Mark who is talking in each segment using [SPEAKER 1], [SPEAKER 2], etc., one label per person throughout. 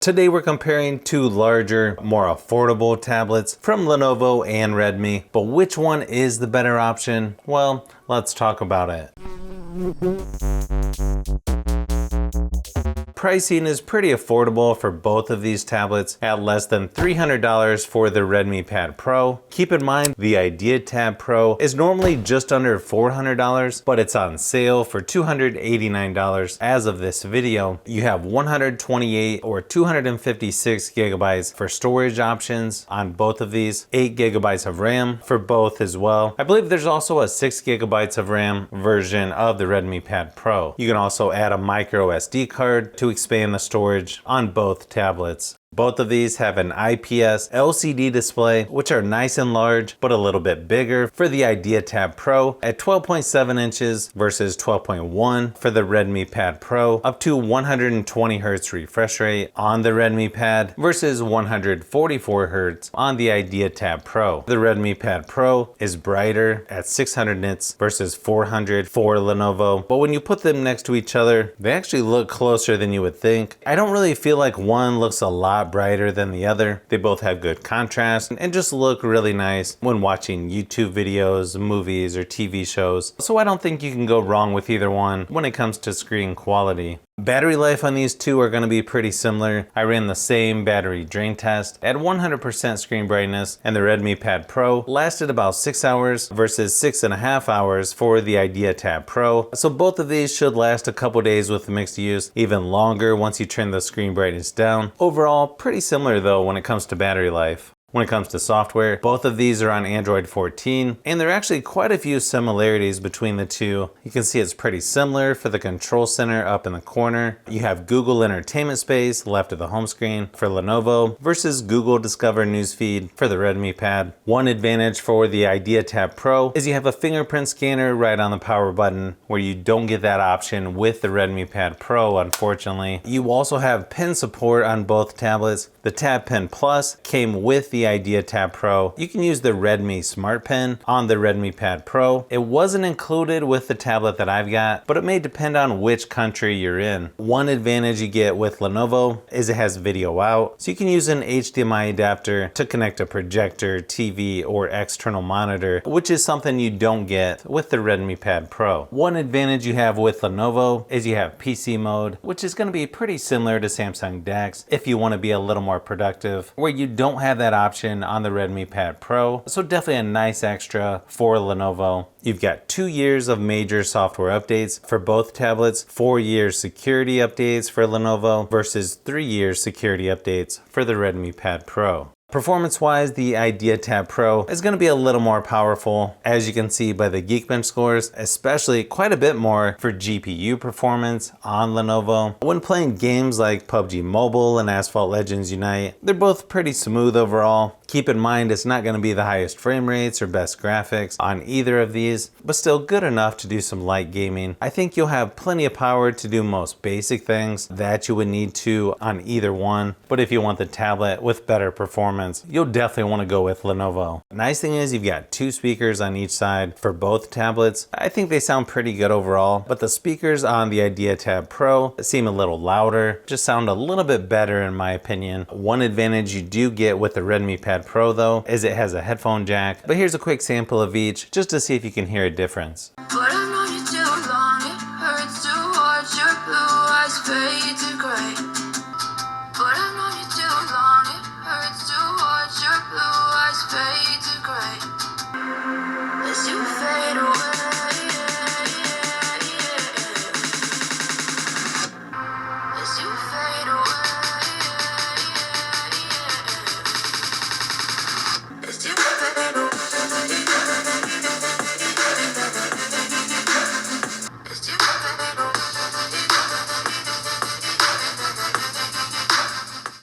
[SPEAKER 1] Today we're comparing two larger, more affordable tablets from Lenovo and Redmi, but which one is the better option? Well, let's talk about it. Pricing is pretty affordable for both of these tablets at less than $300 for the Redmi Pad Pro. Keep in mind the IdeaTab Pro is normally just under $400, but it's on sale for $289 as of this video. You have 128 or 256 gigabytes for storage options on both of these, 8 gigabytes of RAM for both as well. I believe there's also a 6 gigabytes of RAM version of the Redmi Pad Pro. You can also add a micro SD card to expand the storage on both tablets. Both of these have an IPS LCD display, which are nice and large, but a little bit bigger for the IdeaTab Pro at 12.7 inches versus 12.1 for the Redmi Pad Pro, up to 120 Hz refresh rate on the Redmi Pad versus 144 Hz on the IdeaTab Pro. The Redmi Pad Pro is brighter at 600 nits versus 400 for Lenovo, but when you put them next to each other, they actually look closer than you would think. I don't really feel like one looks a lot brighter than the other. They both have good contrast and just look really nice when watching YouTube videos, movies, or TV shows. So I don't think you can go wrong with either one when it comes to screen quality. Battery life on these two are going to be pretty similar. I ran the same battery drain test at 100% screen brightness, and the Redmi Pad Pro lasted about 6 hours versus 6.5 hours for the IdeaTab Pro. So both of these should last a couple days with mixed use, even longer once you turn the screen brightness down. Overall, pretty similar though when it comes to battery life. When it comes to software, both of these are on Android 14, and there are actually quite a few similarities between the two. You can see it's pretty similar for the control center up in the corner. You have Google Entertainment Space left of the home screen for Lenovo versus Google Discover Newsfeed for the Redmi Pad. One advantage for the IdeaTab Pro is you have a fingerprint scanner right on the power button, where you don't get that option with the Redmi Pad Pro, unfortunately. You also have pen support on both tablets. The Tab Pen Plus came with the IdeaTab Pro. You can use the Redmi Smart Pen on the Redmi Pad Pro. It wasn't included with the tablet that I've got, but it may depend on which country you're in. One advantage you get with Lenovo is it has video out, so you can use an HDMI adapter to connect a projector, TV, or external monitor, which is something you don't get with the Redmi Pad Pro. One advantage you have with Lenovo is you have PC mode, which is going to be pretty similar to Samsung DeX if you want to be a little more productive, where you don't have that option on the Redmi Pad Pro. So definitely a nice extra for Lenovo. You've got 2 years of major software updates for both tablets, 4 years security updates for Lenovo versus 3 years security updates for the Redmi Pad Pro. Performance-wise, the IdeaTab Pro is going to be a little more powerful, as you can see by the Geekbench scores, especially quite a bit more for GPU performance on Lenovo. When playing games like PUBG Mobile and Asphalt Legends Unite, they're both pretty smooth overall. Keep in mind it's not going to be the highest frame rates or best graphics on either of these, but still good enough to do some light gaming. I think you'll have plenty of power to do most basic things that you would need to on either one, but if you want the tablet with better performance, you'll definitely want to go with Lenovo. Nice thing is you've got 2 speakers on each side for both tablets. I think they sound pretty good overall, but the speakers on the IdeaTab Pro seem a little louder, just sound a little bit better in my opinion. One advantage you do get with the Redmi Pad Pro though is it has a headphone jack, but here's a quick sample of each just to see if you can hear a difference.
[SPEAKER 2] But I've known you too long, it hurts to watch your blue eyes fade to gray. But I've known you too long, it hurts to watch your blue eyes fade to gray. As you fade away. As you fade away. As you fade away.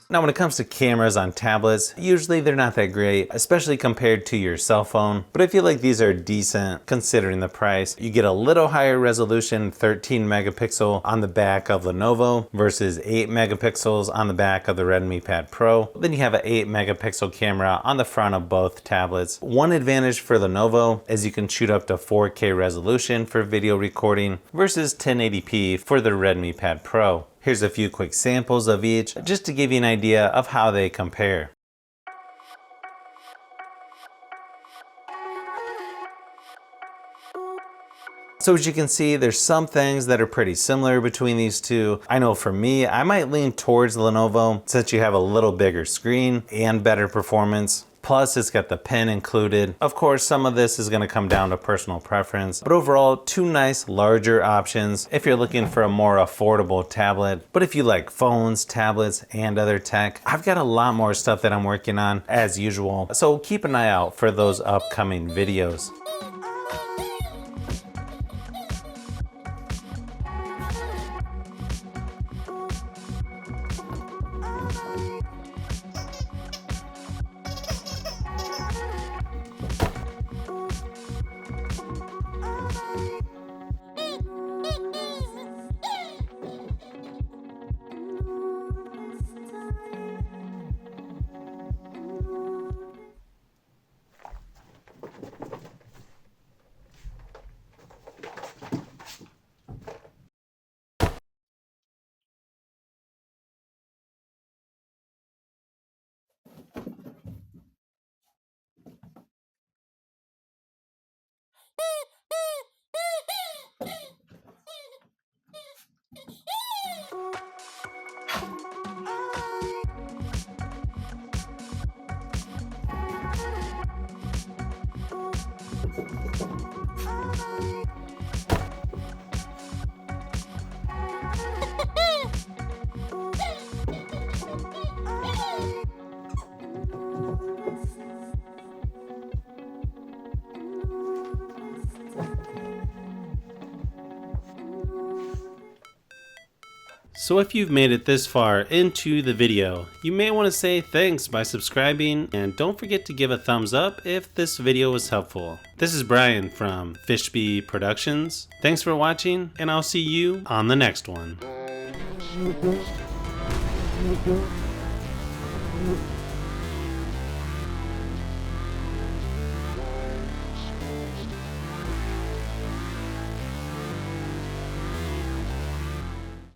[SPEAKER 1] Now when it comes to cameras on tablets, usually they're not that great, especially compared to your cell phone, but I feel like these are decent considering the price. You get a little higher resolution, 13 megapixel on the back of Lenovo versus 8 megapixels on the back of the Redmi Pad Pro. Then you have an 8 megapixel camera on the front of both tablets. One advantage for Lenovo is you can shoot up to 4K resolution for video recording versus 1080p for the Redmi Pad Pro. Here's a few quick samples of each, just to give you an idea of how they compare. So as you can see, there's some things that are pretty similar between these two. I know for me, I might lean towards Lenovo since you have a little bigger screen and better performance. Plus, it's got the pen included. Of course, some of this is gonna come down to personal preference, but overall, two nice larger options if you're looking for a more affordable tablet. But if you like phones, tablets, and other tech, I've got a lot more stuff that I'm working on as usual. So keep an eye out for those upcoming videos. So if you've made it this far into the video, you may want to say thanks by subscribing, and don't forget to give a thumbs up if this video was helpful. This is Brian from Fishbee Productions. Thanks for watching, and I'll see you on the next one.